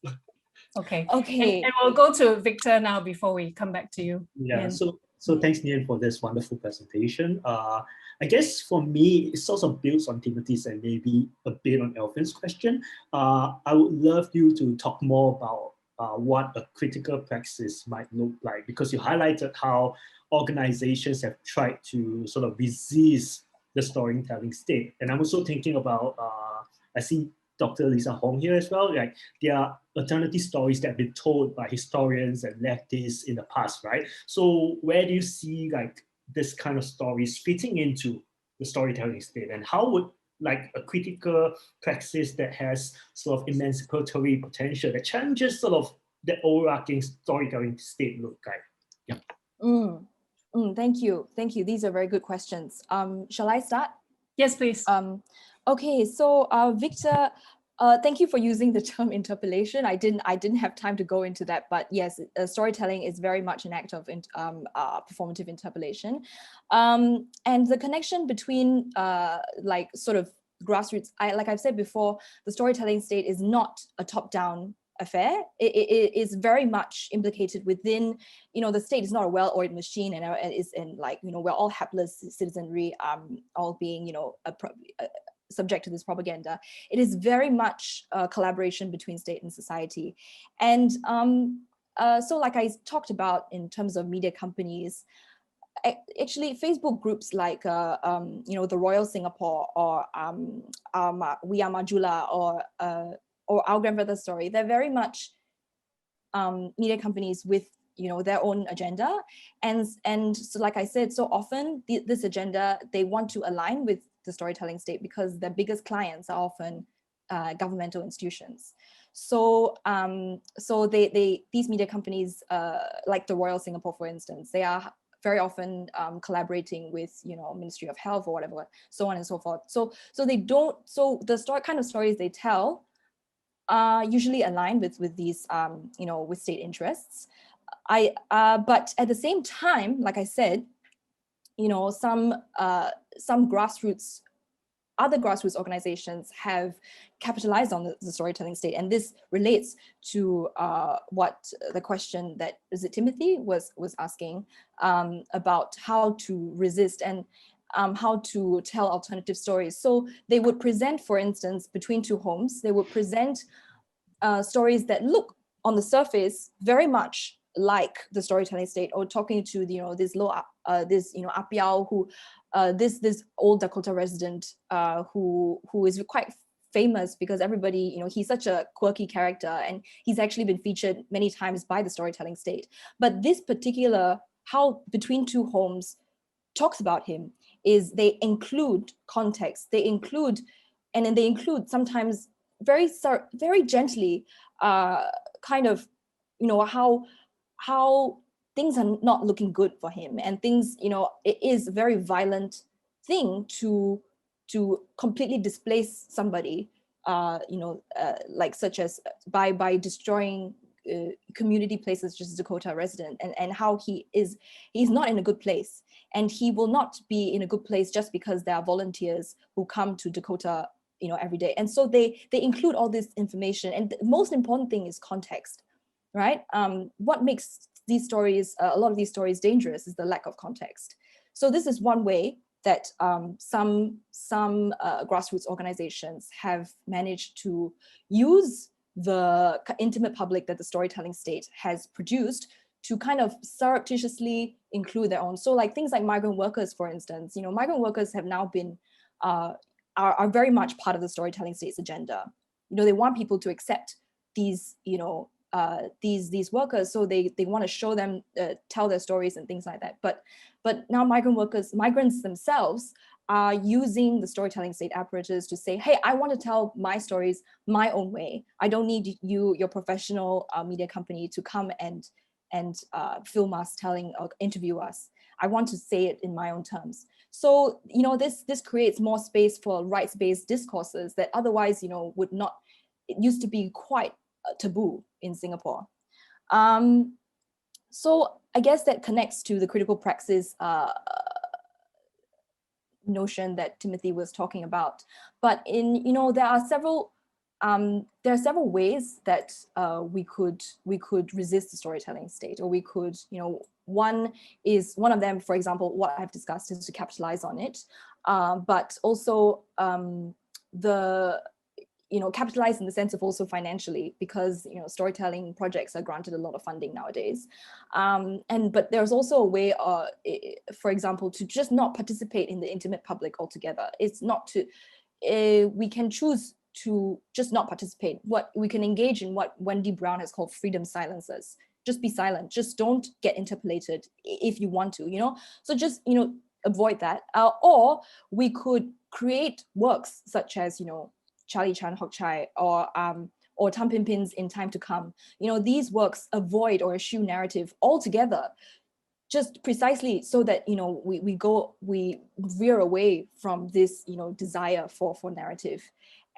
Okay. Okay. And we'll go to Victor now before we come back to you. Yeah. Nien. So thanks, Nien, for this wonderful presentation. I guess for me, it sort of builds on Timothy's and maybe a bit on Alfian's question. I would love you to talk more about what a critical praxis might look like, because you highlighted how organizations have tried to sort of resist the storytelling state. And I'm also thinking about, I see Dr. Lisa Hong here as well, like there are alternative stories that have been told by historians and leftists in the past, right? So where do you see like this kind of stories fitting into the storytelling state, and how would like a critical praxis that has sort of emancipatory potential that challenges sort of the overarching storytelling state look like? Yeah. Thank you. These are very good questions. Shall I start? Yes, please. Okay, so Victor, thank you for using the term interpolation. I didn't have time to go into that, but yes, storytelling is very much an act of performative interpolation, and the connection between like sort of grassroots. Like I've said before, the storytelling state is not a top-down affair. It is very much implicated within, the state is not a well-oiled machine, and is in like, we're all hapless citizenry, all being, subject to this propaganda. It is very much a collaboration between state and society. And so like I talked about in terms of media companies, actually Facebook groups like the Royal Singapore or We Are Majula or Our Grandfather's Story, they're very much media companies with their own agenda, and so like I said, so often this agenda, they want to align with the storytelling state because their biggest clients are often governmental institutions. So these media companies, like the Royal Singapore, for instance, they are very often collaborating with Ministry of Health or whatever, so on and so forth. So the kind of stories they tell usually align with these with state interests. But at the same time, like I said, some other grassroots organizations have capitalized on the storytelling state, and this relates to what the question that Timothy was asking about how to resist and how to tell alternative stories. So they would present, for instance, Between Two Homes, they would present stories that look on the surface very much like the storytelling state, or talking to this Apiao who this old Dakota resident who is quite famous because everybody, he's such a quirky character, and he's actually been featured many times by the storytelling state. But this particular, how Between Two Homes talks about him, is they include context, they include sometimes very gently kind of how things are not looking good for him, and things, it is a very violent thing to completely displace somebody like such as by destroying community places, just Dakota resident, and how he's not in a good place, and he will not be in a good place just because there are volunteers who come to Dakota, every day. And so they include all this information, and the most important thing is context, right? What makes these stories, a lot of these stories, dangerous is the lack of context. So this is one way that some grassroots organizations have managed to use the intimate public that the storytelling state has produced to kind of surreptitiously include their own. So like things like migrant workers, for instance, migrant workers have now been, are very much part of the storytelling state's agenda. They want people to accept these, these workers, so they want to show them, tell their stories and things like that. But now migrants themselves are using the storytelling state apparatus to say, hey, I want to tell my stories my own way. I don't need your professional media company to come and film us, telling or interview us. I want to say it in my own terms. So, this creates more space for rights-based discourses that otherwise, would not, it used to be quite taboo in Singapore. So I guess that connects to the critical praxis notion that Timothy was talking about. But there are several ways that we could resist the storytelling state, or we could, one of them, for example, what I've discussed, is to capitalize on it, but also capitalize in the sense of also financially, because storytelling projects are granted a lot of funding nowadays, but there's also a way, for example, to just not participate in the intimate public altogether. It's not to, we can choose to just not participate. What we can engage in, what Wendy Brown has called freedom silences. Just be silent. Just don't get interpolated if you want to. So just avoid that. Or we could create works such as Charlie Chan Hock Chai or Tam Pin Pin's In Time to Come. These works avoid or eschew narrative altogether, just precisely so that we veer away from this desire for narrative,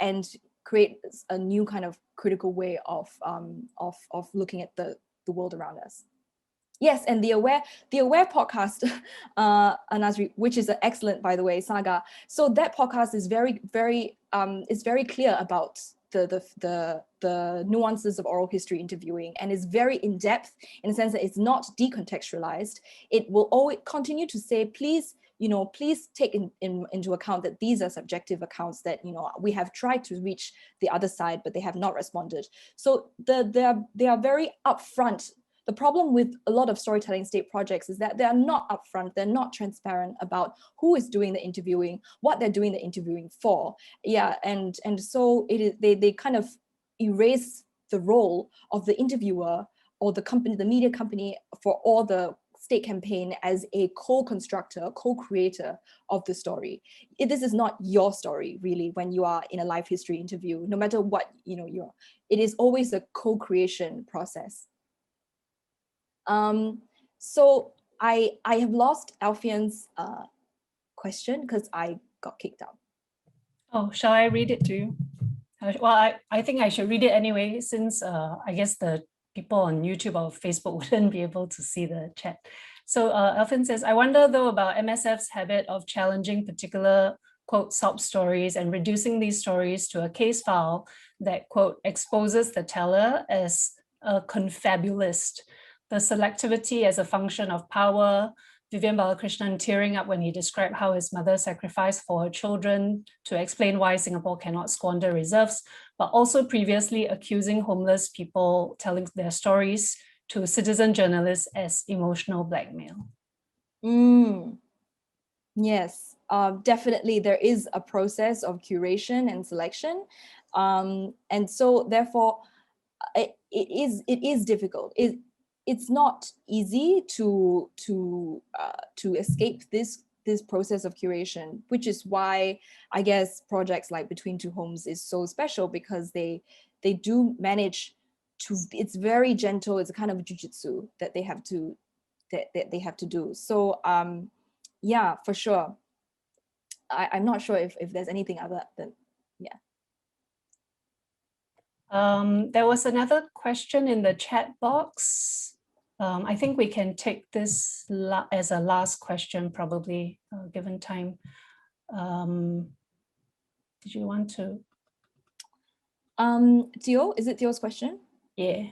and create a new kind of critical way of looking at the world around us. Yes, and the Aware podcast, Anasri, which is an excellent, by the way, saga. So that podcast is very, very clear about the nuances of oral history interviewing, and is very in depth in the sense that it's not decontextualized. It will always continue to say, please take into account that these are subjective accounts, that we have tried to reach the other side, but they have not responded. So they are very upfront. The problem with a lot of storytelling state projects is that they are not upfront, they're not transparent about who is doing the interviewing, what they're doing the interviewing for. Yeah, and so they kind of erase the role of the interviewer or the company, the media company, for all the state campaign as a co-constructor, co-creator of the story. This is not your story, really, when you are in a live history interview, no matter what it is always a co-creation process. So I have lost Alfian's question because I got kicked out. Oh, shall I read it to you? Well, I think I should read it anyway, since I guess the people on YouTube or Facebook wouldn't be able to see the chat. So Alfian says, I wonder though about MSF's habit of challenging particular, quote, sob stories and reducing these stories to a case file that, quote, exposes the teller as a confabulist. The selectivity as a function of power, Vivian Balakrishnan tearing up when he described how his mother sacrificed for her children to explain why Singapore cannot squander reserves, but also previously accusing homeless people telling their stories to citizen journalists as emotional blackmail. Yes, definitely there is a process of curation and selection. And so therefore, it is difficult. It's not easy to escape this process of curation, which is why I guess projects like Between Two Homes is so special, because they do manage to. It's very gentle. It's a kind of jujitsu that they have to do. So yeah, for sure. I'm not sure if there's anything other than, yeah. There was another question in the chat box. I think we can take this as a last question, probably, given time. Did you want to? Theo, is it Theo's question? Yeah.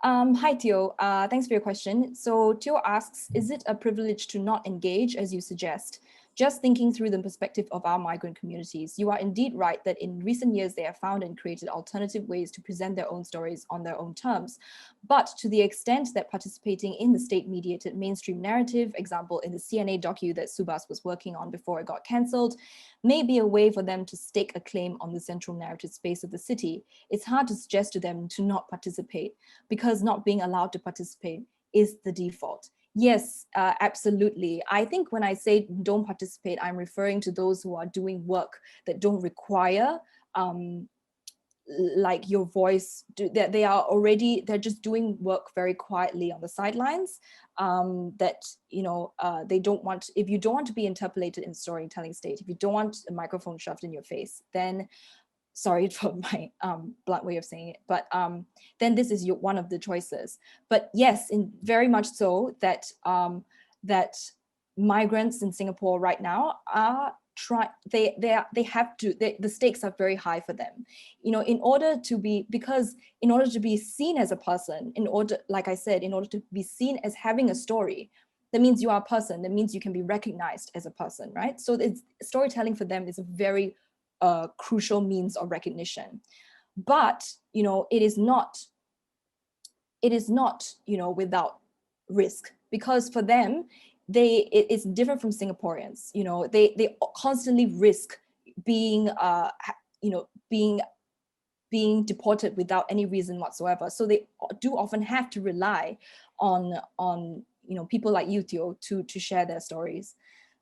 Hi, Theo. Thanks for your question. So Theo asks, is it a privilege to not engage, as you suggest? Just thinking through the perspective of our migrant communities, you are indeed right that in recent years, they have found and created alternative ways to present their own stories on their own terms. But to the extent that participating in the state-mediated mainstream narrative, example, in the CNA docu that Subhas was working on before it got cancelled, may be a way for them to stake a claim on the central narrative space of the city, it's hard to suggest to them to not participate, because not being allowed to participate is the default. Yes, absolutely. I think when I say don't participate, I'm referring to those who are doing work that don't require like your voice, that they're just doing work very quietly on the sidelines, that, you know, they don't want, if you don't want to be interpolated in storytelling state, if you don't want a microphone shoved in your face, then sorry for my blunt way of saying it, but then this is one of the choices. But yes, in very much so that that migrants in Singapore right now are the stakes are very high for them, you know, in order to be seen as a person, like I said, in order to be seen as having a story, that means you are a person, that means you can be recognized as a person, right? So it's storytelling for them is a very crucial means of recognition. But, you know, it is not, you know, without risk, because for them, it's different from Singaporeans. You know, they constantly risk being, you know, being deported without any reason whatsoever. So they do often have to rely on you know, people like you, Theo, to share their stories.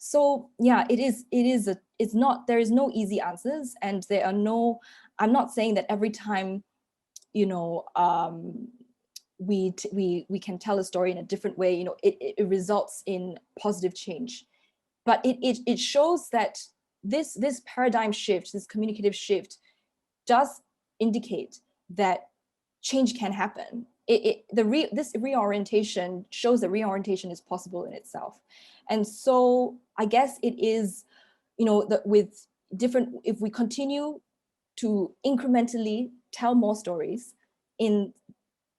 So yeah, there is no easy answers, and there are no, I'm not saying that every time, you know, we can tell a story in a different way, you know, it results in positive change. But it shows that this paradigm shift, this communicative shift, does indicate that change can happen. This reorientation shows that reorientation is possible in itself. And so I guess it is, you know, if we continue to incrementally tell more stories, in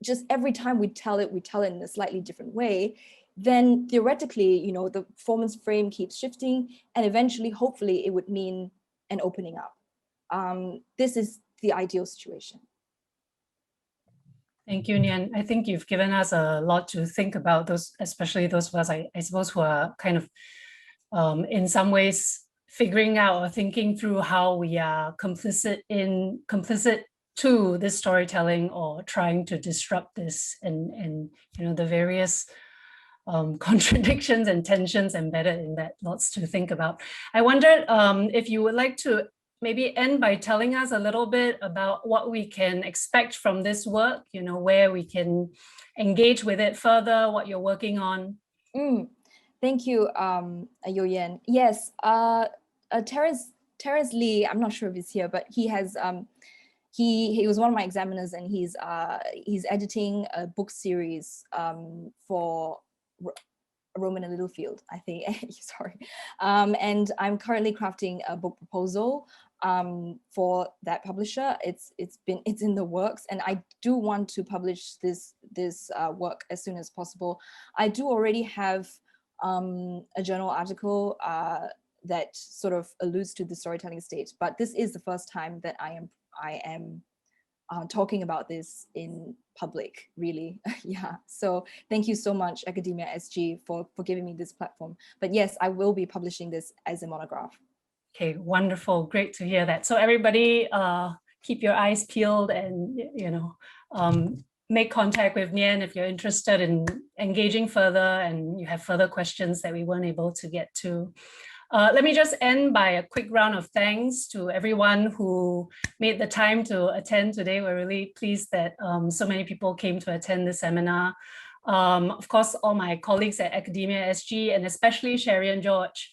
just every time we tell it in a slightly different way, then theoretically, you know, the performance frame keeps shifting, and eventually, hopefully, it would mean an opening up. This is the ideal situation. Thank you, Nien. I think you've given us a lot to think about, those, especially those of us, I suppose, who are kind of in some ways figuring out or thinking through how we are complicit to this storytelling, or trying to disrupt this, and you know, the various contradictions and tensions embedded in that. Lots to think about. I wondered if you would like to maybe end by telling us a little bit about what we can expect from this work, you know, where we can engage with it further, what you're working on. Thank you, Yo-Yen. Yes, Terence Lee, I'm not sure if he's here, but he has, he was one of my examiners, and he's editing a book series for Roman and Littlefield, I think. Sorry. And I'm currently crafting a book proposal for that publisher. It's in the works, and I do want to publish this work as soon as possible. I do already have a journal article that sort of alludes to the storytelling state, but this is the first time that I am talking about this in public, really. Yeah, so thank you so much, Academia SG, for giving me this platform. But yes, I will be publishing this as a monograph. Okay, wonderful, great to hear that. So everybody, keep your eyes peeled, and you know, make contact with Nien if you're interested in engaging further and you have further questions that we weren't able to get to. Let me just end by a quick round of thanks to everyone who made the time to attend today. We're really pleased that so many people came to attend this seminar. Of course, all my colleagues at Academia SG, and especially Sherry and George,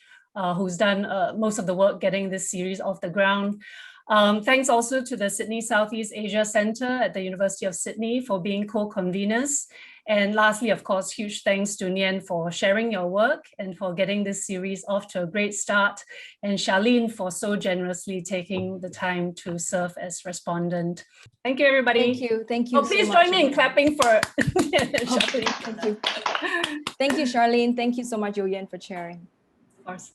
who's done most of the work getting this series off the ground. Thanks also to the Sydney Southeast Asia Centre at the University of Sydney for being co-conveners. And lastly, of course, huge thanks to Nien for sharing your work and for getting this series off to a great start, and Charlene for so generously taking the time to serve as respondent. Thank you, everybody. Thank you. Thank you. Oh, please so join much, me in Charlene. clapping for Charlene. Thank you. Thank you, Charlene. Thank you so much, Yuan, for sharing. Of course.